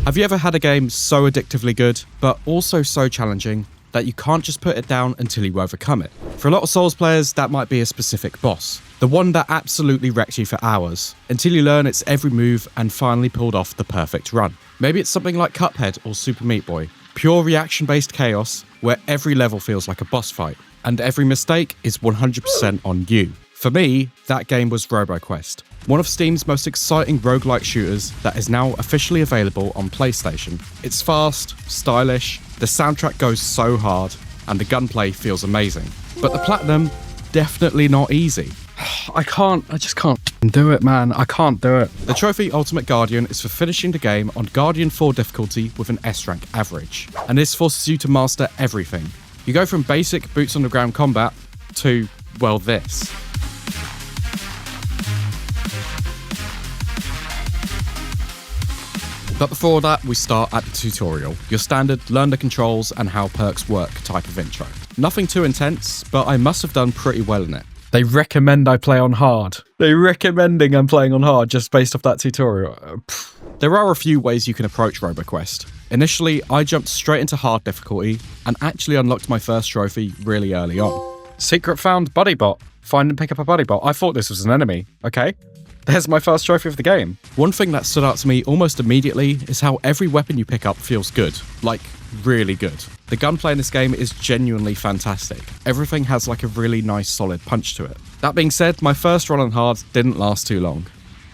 Have you ever had a game so addictively good, but also so challenging, that you can't just put it down until you overcome it? For a lot of Souls players, that might be a specific boss. The one that absolutely wrecks you for hours, until you learn its every move and finally pulled off the perfect run. Maybe it's something like Cuphead or Super Meat Boy. Pure reaction-based chaos, where every level feels like a boss fight, and every mistake is 100% on you. For me, that game was Roboquest, one of Steam's most exciting roguelike shooters that is now officially available on PlayStation. It's fast, stylish, the soundtrack goes so hard, and the gunplay feels amazing. But the platinum, definitely not easy. I just can't do it, man. I can't do it. The trophy Ultimate Guardian is for finishing the game on Guardian 4 difficulty with an S rank average, and this forces you to master everything. You go from basic boots on the ground combat to, well, this. But before that, we start at the tutorial, your standard learn the controls and how perks work type of intro. Nothing too intense, but I must have done pretty well in it. They recommend I play on hard. They're recommending I'm playing on hard just based off that tutorial. There are a few ways you can approach Roboquest. Initially, I jumped straight into hard difficulty and actually unlocked my first trophy really early on. Secret found buddy bot. Find and pick up a buddy bot. I thought this was an enemy. Okay. There's my first trophy of the game. One thing that stood out to me almost immediately is how every weapon you pick up feels good. Like, really good. The gunplay in this game is genuinely fantastic. Everything has like a really nice solid punch to it. That being said, my first run on hard didn't last too long.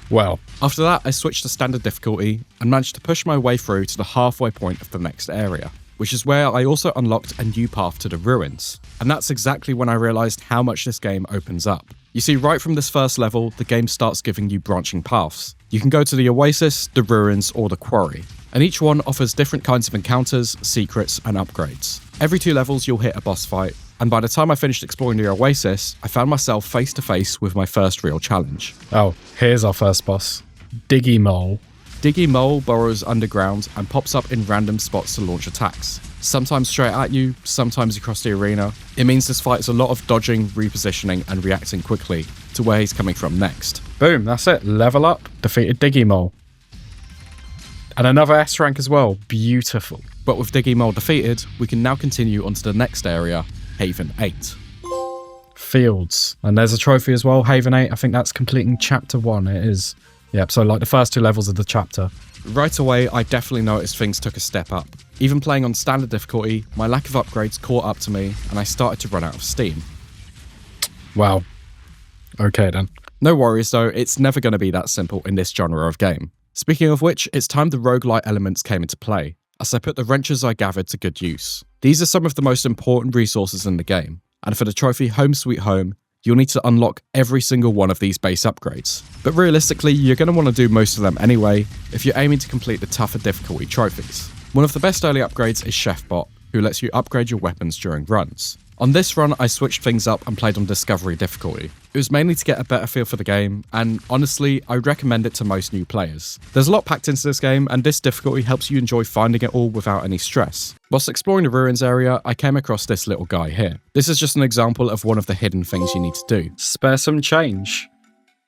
Well, after that I switched to standard difficulty and managed to push my way through to the halfway point of the next area, which is where I also unlocked a new path to the ruins. And that's exactly when I realised how much this game opens up. You see, right from this first level, the game starts giving you branching paths. You can go to the Oasis, the Ruins, or the Quarry, and each one offers different kinds of encounters, secrets, and upgrades. Every 2 levels you'll hit a boss fight, and by the time I finished exploring the Oasis, I found myself face to face with my first real challenge. Oh, here's our first boss. Diggy Mole. Diggy Mole burrows underground and pops up in random spots to launch attacks. Sometimes straight at you, sometimes across the arena. It means this fight is a lot of dodging, repositioning, and reacting quickly to where he's coming from next. Boom, that's it. Level up, defeated Diggy Mole. And another S rank as well. Beautiful. But with Diggy Mole defeated, we can now continue onto the next area, Haven 8. Fields. And there's a trophy as well, Haven 8. I think that's completing chapter 1. It is. Yep, so like the first 2 levels of the chapter. Right away, I definitely noticed things took a step up. Even playing on standard difficulty, my lack of upgrades caught up to me and I started to run out of steam. Wow. Okay then. No worries though, it's never going to be that simple in this genre of game. Speaking of which, it's time the roguelite elements came into play, as I put the wrenches I gathered to good use. These are some of the most important resources in the game, and for the trophy Home Sweet Home, you'll need to unlock every single one of these base upgrades. But realistically, you're going to want to do most of them anyway, if you're aiming to complete the tougher difficulty trophies. One of the best early upgrades is Chefbot, who lets you upgrade your weapons during runs. On this run, I switched things up and played on Discovery difficulty. It was mainly to get a better feel for the game, and honestly, I recommend it to most new players. There's a lot packed into this game, and this difficulty helps you enjoy finding it all without any stress. Whilst exploring the ruins area, I came across this little guy here. This is just an example of one of the hidden things you need to do. Spare some change.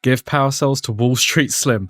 Give power cells to Wall Street Slim.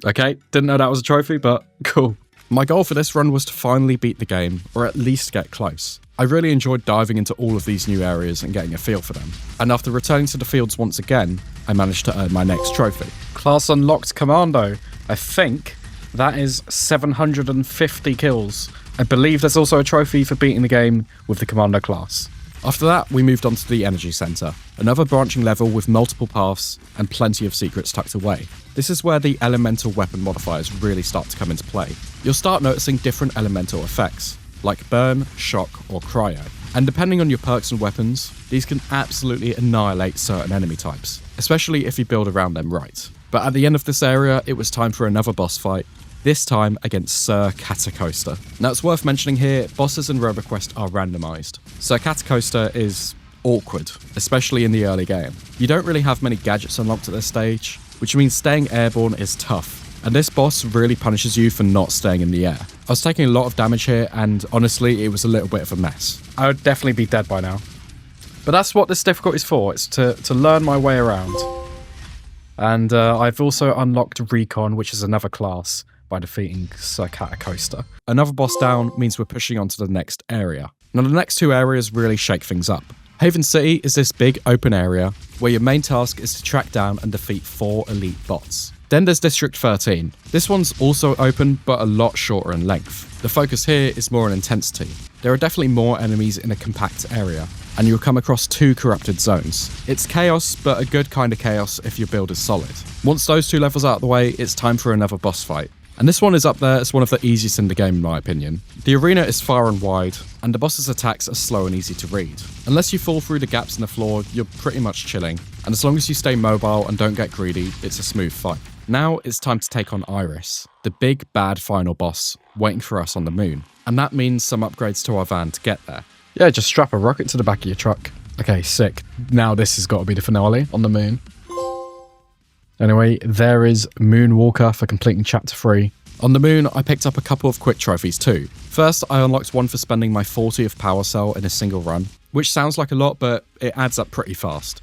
Okay, didn't know that was a trophy, but cool. My goal for this run was to finally beat the game, or at least get close. I really enjoyed diving into all of these new areas and getting a feel for them. And after returning to the fields once again, I managed to earn my next trophy. Class unlocked Commando. I think that is 750 kills. I believe there's also a trophy for beating the game with the Commando class. After that, we moved on to the Energy Center, another branching level with multiple paths and plenty of secrets tucked away. This is where the elemental weapon modifiers really start to come into play. You'll start noticing different elemental effects, like burn, shock, or cryo. And depending on your perks and weapons, these can absolutely annihilate certain enemy types, especially if you build around them right. But at the end of this area, it was time for another boss fight, this time against Sir Catacoaster. Now it's worth mentioning here, bosses in Roboquest are randomized. Sir Catacoaster is awkward, especially in the early game. You don't really have many gadgets unlocked at this stage, which means staying airborne is tough. And this boss really punishes you for not staying in the air. I was taking a lot of damage here, and honestly, it was a little bit of a mess. I would definitely be dead by now. But that's what this difficulty is for, it's to learn my way around. And I've also unlocked Recon, which is another class. by defeating Sir Catacoaster. Another boss down means we're pushing on to the next area. Now the next two areas really shake things up. Haven City is this big open area where your main task is to track down and defeat 4 elite bots. Then there's District 13. This one's also open, but a lot shorter in length. The focus here is more on intensity. There are definitely more enemies in a compact area, and you'll come across 2 corrupted zones. It's chaos, but a good kind of chaos if your build is solid. Once those 2 levels out of the way, it's time for another boss fight. And this one is up there as one of the easiest in the game in my opinion. The arena is far and wide, and the boss's attacks are slow and easy to read. Unless you fall through the gaps in the floor, you're pretty much chilling, and as long as you stay mobile and don't get greedy, it's a smooth fight. Now it's time to take on Iris, the big bad final boss, waiting for us on the moon. And that means some upgrades to our van to get there. Yeah, just strap a rocket to the back of your truck. Okay, sick. Now this has got to be the finale on the moon. Anyway, there is Moonwalker for completing Chapter 3. On the moon, I picked up a couple of quick trophies too. First, I unlocked one for spending my 40th power cell in a single run, which sounds like a lot, but it adds up pretty fast.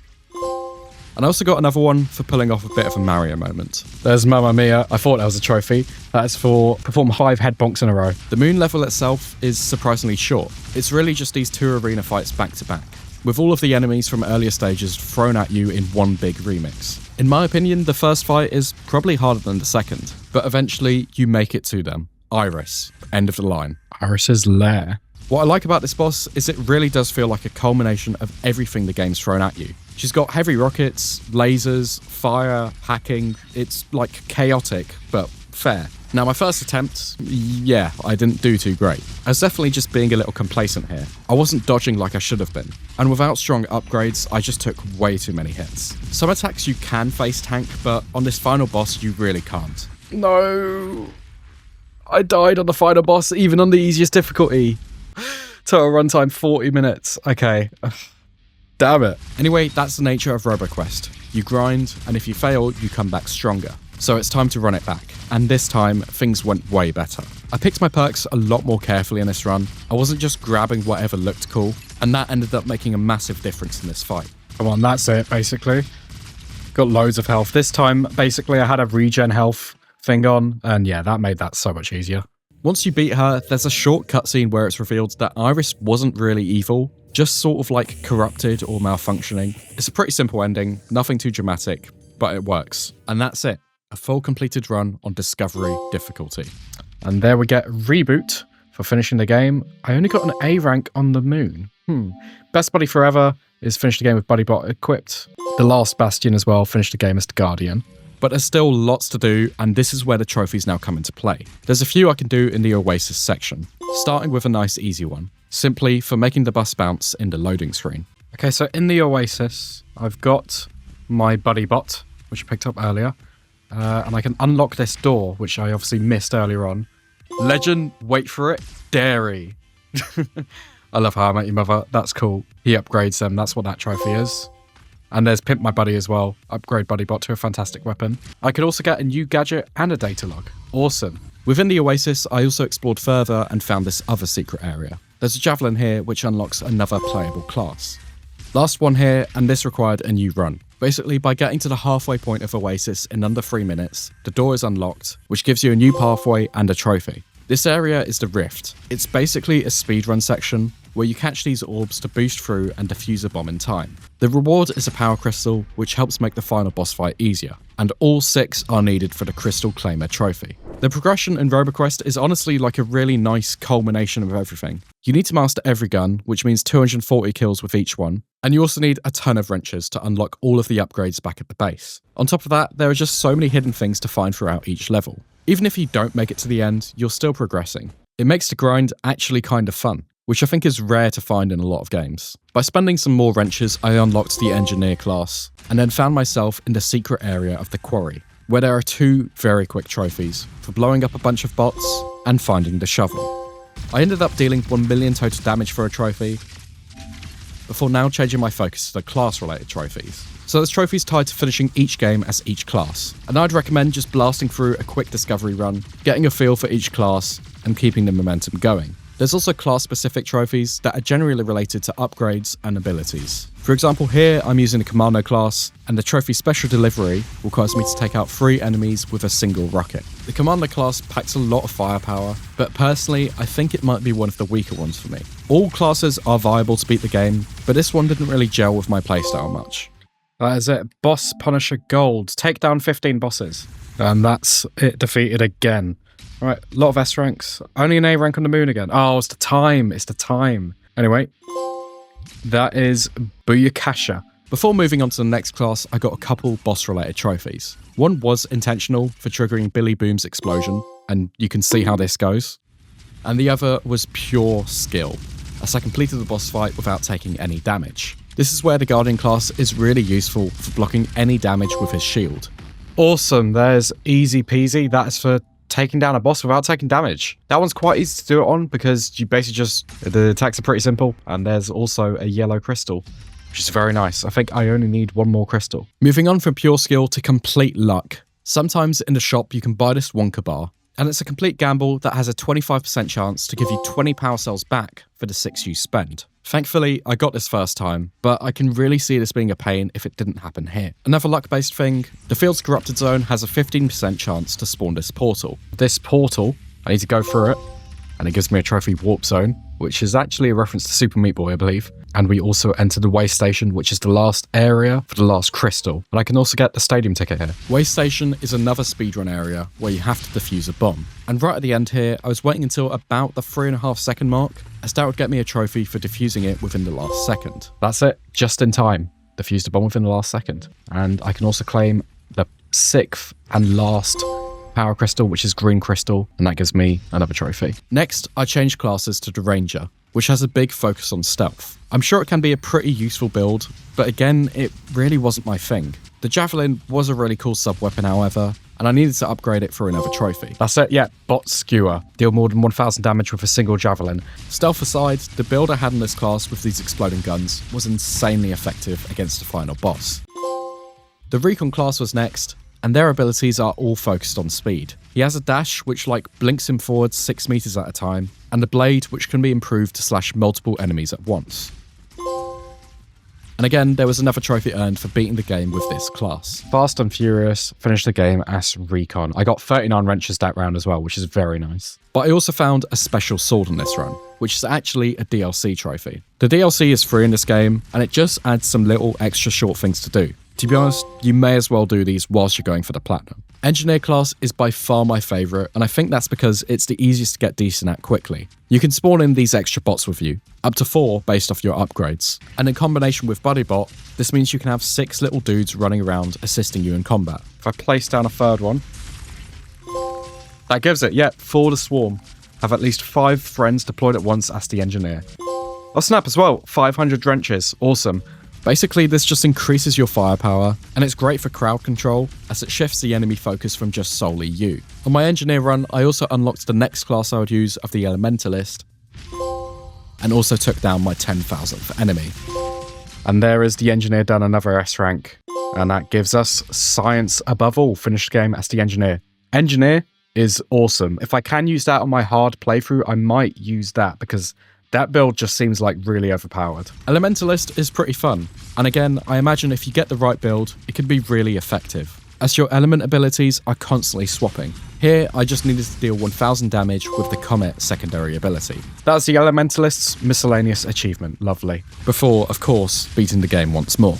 And I also got another one for pulling off a bit of a Mario moment. There's Mamma Mia. I thought that was a trophy. That is for perform 5 head bonks in a row. The moon level itself is surprisingly short. It's really just these 2 arena fights back to back, with all of the enemies from earlier stages thrown at you in one big remix. In my opinion, the first fight is probably harder than the second, but eventually you make it to them. Iris. End of the line. Iris's lair. What I like about this boss is it really does feel like a culmination of everything the game's thrown at you. She's got heavy rockets, lasers, fire, hacking. It's like chaotic, but fair. Now my first attempt, yeah, I didn't do too great. I was definitely just being a little complacent here. I wasn't dodging like I should have been. And without strong upgrades, I just took way too many hits. Some attacks you can face tank, but on this final boss, you really can't. No. I died on the final boss, even on the easiest difficulty. Total runtime 40 minutes. Okay. Damn it. Anyway, that's the nature of Roboquest. You grind, and if you fail, you come back stronger. So it's time to run it back. And this time, things went way better. I picked my perks a lot more carefully in this run. I wasn't just grabbing whatever looked cool, and that ended up making a massive difference in this fight. Come on, that's it, basically. Got loads of health. This time, basically, I had a regen health thing on, and yeah, that made that so much easier. Once you beat her, there's a short cutscene where it's revealed that Iris wasn't really evil, just sort of like corrupted or malfunctioning. It's a pretty simple ending, nothing too dramatic, but it works. And that's it. A full completed run on Discovery difficulty. And there we get Reboot for finishing the game. I only got an A rank on the moon. Best buddy forever is finished the game with Buddybot equipped. The Last Bastion as well finished the game as the Guardian. But there's still lots to do, and this is where the trophies now come into play. There's a few I can do in the Oasis section, starting with a nice easy one, simply for making the bus bounce in the loading screen. Okay, so in the Oasis, I've got my Buddybot, which I picked up earlier, and I can unlock this door, which I obviously missed earlier on. Legend, wait for it, Dairy. I love How I Met Your Mother, that's cool. He upgrades them, that's what that trophy is. And there's Pimp My Buddy as well. Upgrade Buddybot to a fantastic weapon. I could also get a new gadget and a data log. Awesome. Within the Oasis, I also explored further and found this other secret area. There's a Javelin here, which unlocks another playable class. Last one here, and this required a new run. Basically, by getting to the halfway point of Oasis in under 3 minutes, the door is unlocked, which gives you a new pathway and a trophy. This area is the Rift. It's basically a speedrun section where you catch these orbs to boost through and defuse a bomb in time. The reward is a power crystal, which helps make the final boss fight easier, and all 6 are needed for the Crystal Claimer trophy. The progression in Roboquest is honestly like a really nice culmination of everything. You need to master every gun, which means 240 kills with each one, and you also need a ton of wrenches to unlock all of the upgrades back at the base. On top of that, there are just so many hidden things to find throughout each level. Even if you don't make it to the end, you're still progressing. It makes the grind actually kind of fun, which I think is rare to find in a lot of games. By spending some more wrenches, I unlocked the Engineer class, and then found myself in the secret area of the Quarry, where there are 2 very quick trophies for blowing up a bunch of bots and finding the shovel. I ended up dealing 1 million total damage for a trophy, before now changing my focus to the class-related trophies. So there's trophies tied to finishing each game as each class, and I'd recommend just blasting through a quick discovery run, getting a feel for each class, and keeping the momentum going. There's also class-specific trophies that are generally related to upgrades and abilities. For example, here I'm using the Commando class, and the trophy Special Delivery requires me to take out 3 enemies with a single rocket. The Commander class packs a lot of firepower, but personally I think it might be one of the weaker ones for me. All classes are viable to beat the game, but this one didn't really gel with my playstyle much. That is it. Boss Punisher Gold. Take down 15 bosses. And that's it defeated again. Alright, a lot of S ranks. Only an A rank on the moon again. Oh, it's the time. It's the time. Anyway, that is Booyakasha. Before moving on to the next class, I got a couple boss-related trophies. One was intentional for triggering Billy Boom's explosion, and you can see how this goes. And the other was pure skill, as I completed the boss fight without taking any damage. This is where the Guardian class is really useful for blocking any damage with his shield. Awesome, there's easy peasy. That is for taking down a boss without taking damage. That one's quite easy to do it on because you basically just, the attacks are pretty simple, and there's also a yellow crystal, which is very nice. I think I only need 1 more crystal. Moving on from pure skill to complete luck. Sometimes in the shop you can buy this Wonka bar, and it's a complete gamble that has a 25% chance to give you 20 power cells back for the 6 you spend. Thankfully, I got this first time, but I can really see this being a pain if it didn't happen here. Another luck-based thing, the Field's Corrupted Zone has a 15% chance to spawn this portal. This portal, I need to go through it, and it gives me a trophy Warp Zone, which is actually a reference to Super Meat Boy, I believe. And we also enter the Waste Station, which is the last area for the last crystal. And I can also get the stadium ticket here. Waste Station is another speedrun area where you have to defuse a bomb. And right at the end here, I was waiting until about the 3.5 second mark, as that would get me a trophy for defusing it within the last second. That's it, just in time. Defused a bomb within the last second. And I can also claim the 6th and last power crystal, which is green crystal, and that gives me another trophy. Next, I changed classes to the Ranger, which has a big focus on stealth. I'm sure it can be a pretty useful build, but again, it really wasn't my thing. The Javelin was a really cool sub-weapon, however, and I needed to upgrade it for another trophy. That's it, yeah, Bot Skewer. Deal more than 1000 damage with a single Javelin. Stealth aside, the build I had in this class with these exploding guns was insanely effective against the final boss. The Recon class was next, and their abilities are all focused on speed. He has a dash which blinks him forward 6 meters at a time, and a blade which can be improved to slash multiple enemies at once. And again, there was another trophy earned for beating the game with this class. Fast and Furious finished the game as Recon. I got 39 wrenches that round as well, which is very nice. But I also found a special sword in this run, which is actually a DLC trophy. The DLC is free in this game, and it just adds some little extra short things to do. To be honest, you may as well do these whilst you're going for the platinum. Engineer class is by far my favourite, and I think that's because it's the easiest to get decent at quickly. You can spawn in these extra bots with you, up to 4 based off your upgrades, and in combination with Buddy Bot, this means you can have 6 little dudes running around assisting you in combat. If I place down a third one, that gives it, yeah, for the swarm. Have at least 5 friends deployed at once as the engineer. Oh snap as well, 500 drenches, awesome. Basically, this just increases your firepower, and it's great for crowd control, as it shifts the enemy focus from just solely you. On my engineer run, I also unlocked the next class I would use of the Elementalist, and also took down my 10,000th enemy. And there is the engineer done another S rank, and that gives us Science Above All, finished the game as the engineer. Engineer is awesome. If I can use that on my hard playthrough, I might use that, because that build just seems really overpowered. Elementalist is pretty fun, and again, I imagine if you get the right build, it can be really effective, as your element abilities are constantly swapping. Here, I just needed to deal 1000 damage with the Comet secondary ability. That's the Elementalist's miscellaneous achievement, lovely. Before, of course, beating the game once more.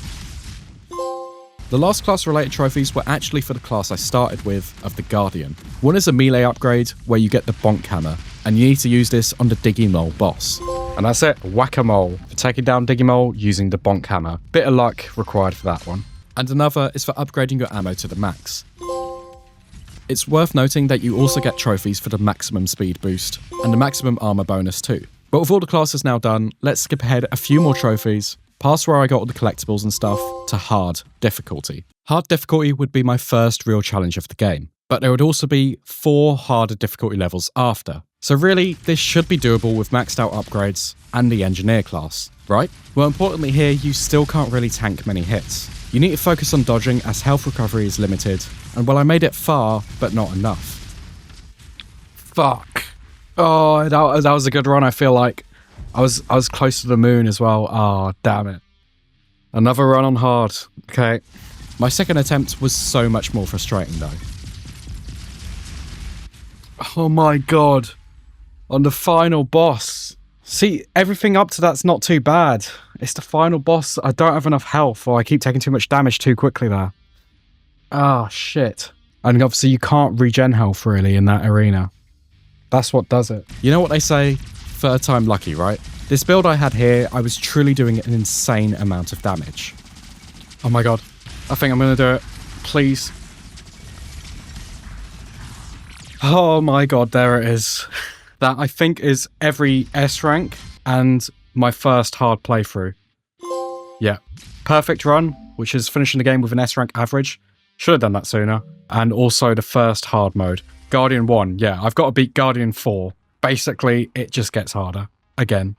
The last class-related trophies were actually for the class I started with, of the Guardian. One is a melee upgrade, where you get the Bonk Hammer, and you need to use this on the Digimole boss. And that's it, Whack-A-Mole, for taking down Digimole using the Bonk Hammer. Bit of luck required for that one. And another is for upgrading your ammo to the max. It's worth noting that you also get trophies for the maximum speed boost, and the maximum armor bonus too. But with all the classes now done, let's skip ahead a few more trophies, past where I got all the collectibles and stuff, to hard difficulty. Hard difficulty would be my first real challenge of the game, but there would also be 4 harder difficulty levels after. So really, this should be doable with maxed out upgrades and the engineer class, right? Well, importantly here, you still can't really tank many hits. You need to focus on dodging as health recovery is limited, and well, I made it far, but not enough. Fuck. Oh, that was a good run. I feel like I was close to the moon as well. Oh, damn it. Another run on hard. Okay. My second attempt was so much more frustrating though. Oh my god. On the final boss. See, everything up to that's not too bad. It's the final boss. I don't have enough health, or I keep taking too much damage too quickly there. Ah, shit. And obviously you can't regen health really in that arena. That's what does it. You know what they say? Third time lucky, right? This build I had here, I was truly doing an insane amount of damage. Oh my god. I think I'm gonna do it. Please. Oh my god, there it is. That I think is every S rank and my first hard playthrough. Yeah. Perfect run, which is finishing the game with an S rank average. Should have done that sooner. And also the first hard mode. Guardian 1, yeah, I've got to beat Guardian 4. Basically, it just gets harder. Again.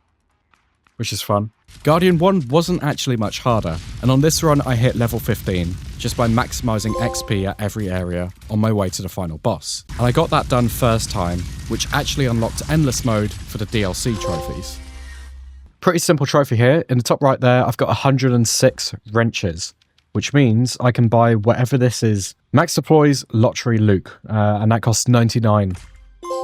Which is fun. Guardian 1 wasn't actually much harder, and on this run I hit level 15, just by maximising XP at every area on my way to the final boss. And I got that done first time, which actually unlocked endless mode for the DLC trophies. Pretty simple trophy here. In the top right there, I've got 106 wrenches, which means I can buy whatever this is. Max deploys Lottery Luke, and that costs 99,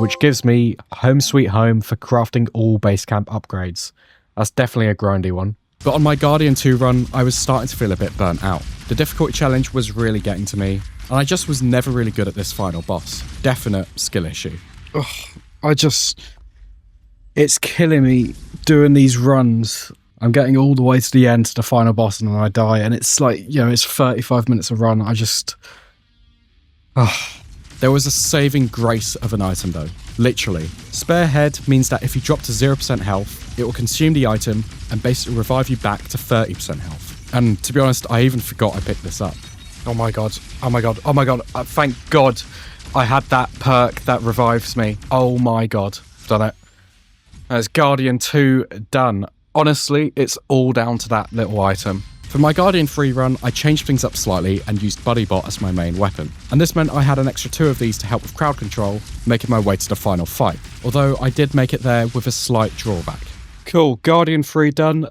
which gives me home sweet home for crafting all base camp upgrades. That's definitely a grindy one. But on my Guardian 2 run, I was starting to feel a bit burnt out. The difficulty challenge was really getting to me, and I just was never really good at this final boss. Definite skill issue. Ugh, it's killing me doing these runs. I'm getting all the way to the end to the final boss and then I die, and it's like, you know, it's 35 minutes of run. There was a saving grace of an item though. Literally. Spare head means that if you drop to 0% health, it will consume the item and basically revive you back to 30% health. And to be honest, I even forgot I picked this up. Oh my god. Oh my god. Oh my god. Thank god I had that perk that revives me. Oh my god. Done it. That's Guardian 2 done. Honestly, it's all down to that little item. For my Guardian 3 run, I changed things up slightly and used Buddybot as my main weapon. And this meant I had an extra 2 of these to help with crowd control, making my way to the final fight. Although I did make it there with a slight drawback. Cool, Guardian 3 done.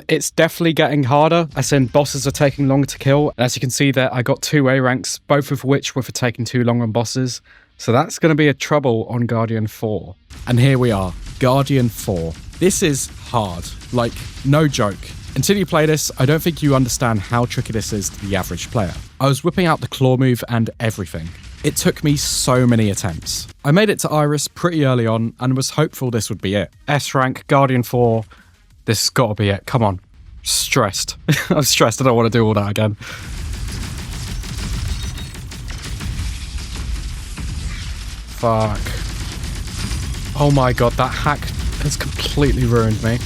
It's definitely getting harder, as in bosses are taking longer to kill. And as you can see there, I got 2 A ranks, both of which were for taking too long on bosses. So that's going to be a trouble on Guardian 4. And here we are, Guardian 4. This is hard, like, no joke. Until you play this, I don't think you understand how tricky this is to the average player. I was whipping out the claw move and everything. It took me so many attempts. I made it to Iris pretty early on and was hopeful this would be it. S rank, Guardian 4, this has got to be it, come on. Stressed. I'm stressed, I don't want to do all that again. Fuck. Oh my god, that hack has completely ruined me.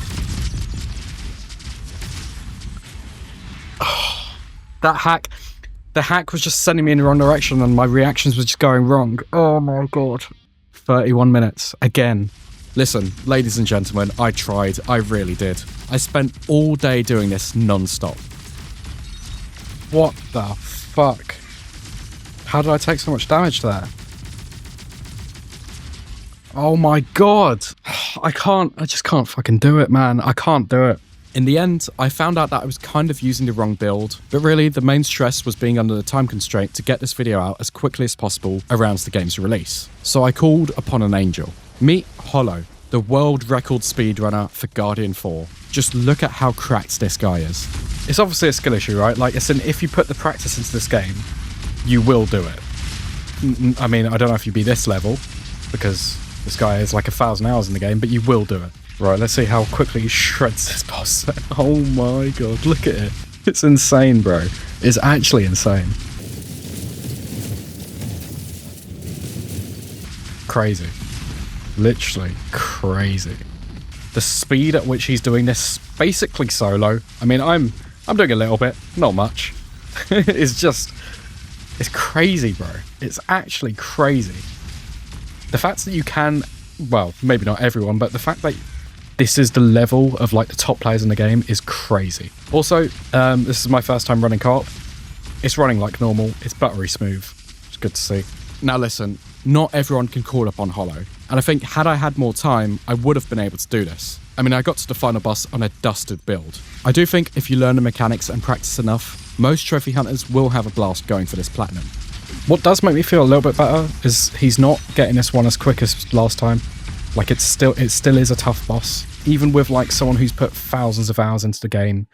The hack was just sending me in the wrong direction and my reactions were just going wrong. Oh my god. 31 minutes. Again. Listen, ladies and gentlemen, I tried. I really did. I spent all day doing this non-stop. What the fuck? How did I take so much damage there? Oh my god. I just can't fucking do it, man. I can't do it. In the end, I found out that I was kind of using the wrong build, but really the main stress was being under the time constraint to get this video out as quickly as possible around the game's release. So I called upon an angel. Meet Hollow, the world record speedrunner for Guardian 4. Just look at how cracked this guy is. It's obviously a skill issue, right? Like, if you put the practice into this game, you will do it. I mean, I don't know if you'd be this level, because this guy has like 1,000 hours in the game, but you will do it. Right, let's see how quickly he shreds this boss. Oh my god, look at it. It's insane, bro. It's actually insane. Crazy. Literally crazy. The speed at which he's doing this, basically solo. I mean, I'm doing a little bit, not much. It's crazy, bro. It's actually crazy. The fact that you can, well, maybe not everyone, but the fact that this is the level of like the top players in the game is crazy. Also, this is my first time running co-op. It's running like normal. It's buttery smooth. It's good to see. Now listen, not everyone can call upon Hollow, And I think had I had more time, I would have been able to do this. I mean, I got to the final boss on a dusted build. I do think if you learn the mechanics and practice enough, most trophy hunters will have a blast going for this platinum. What does make me feel a little bit better is he's not getting this one as quick as last time. Like, it still is a tough boss. Even with like someone who's put thousands of hours into the game,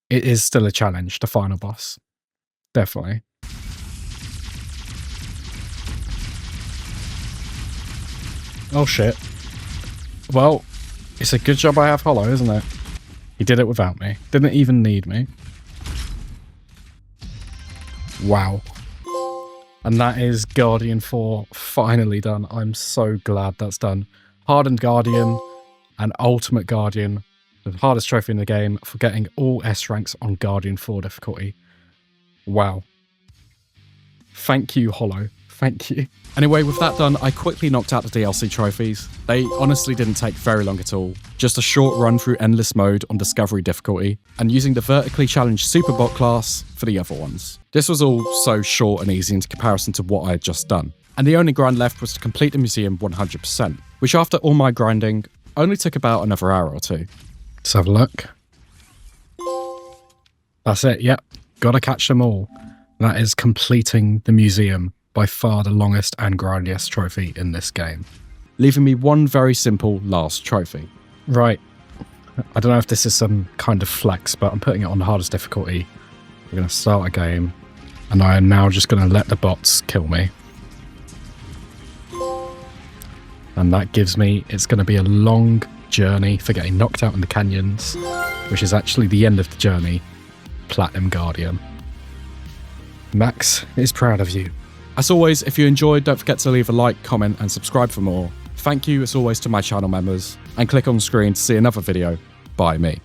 it is still a challenge, the final boss. Definitely. Oh shit. Well, it's a good job I have Hollow, isn't it? He did it without me. Didn't even need me. Wow. And that is Guardian 4 finally done. I'm so glad that's done. Hardened Guardian and Ultimate Guardian. The hardest trophy in the game for getting all S ranks on Guardian 4 difficulty. Wow. Thank you, Hollow. Thank you. Anyway, with that done, I quickly knocked out the DLC trophies. They honestly didn't take very long at all. Just a short run through Endless Mode on Discovery difficulty, and using the vertically challenged Superbot class for the other ones. This was all so short and easy in comparison to what I had just done. And the only grind left was to complete the museum 100%, which after all my grinding, only took about another hour or two. Let's have a look. That's it, yep. Gotta catch them all. That is completing the museum. By far the longest and grindiest trophy in this game. Leaving me one very simple last trophy. Right. I don't know if this is some kind of flex, but I'm putting it on the hardest difficulty. We're going to start a game, and I am now just going to let the bots kill me. And that gives me, it's going to be a long journey for getting knocked out in the canyons, which is actually the end of the journey. Platinum Guardian. Max is proud of you. As always, if you enjoyed, don't forget to leave a like, comment and subscribe for more. Thank you as always to my channel members, and click on the screen to see another video by me.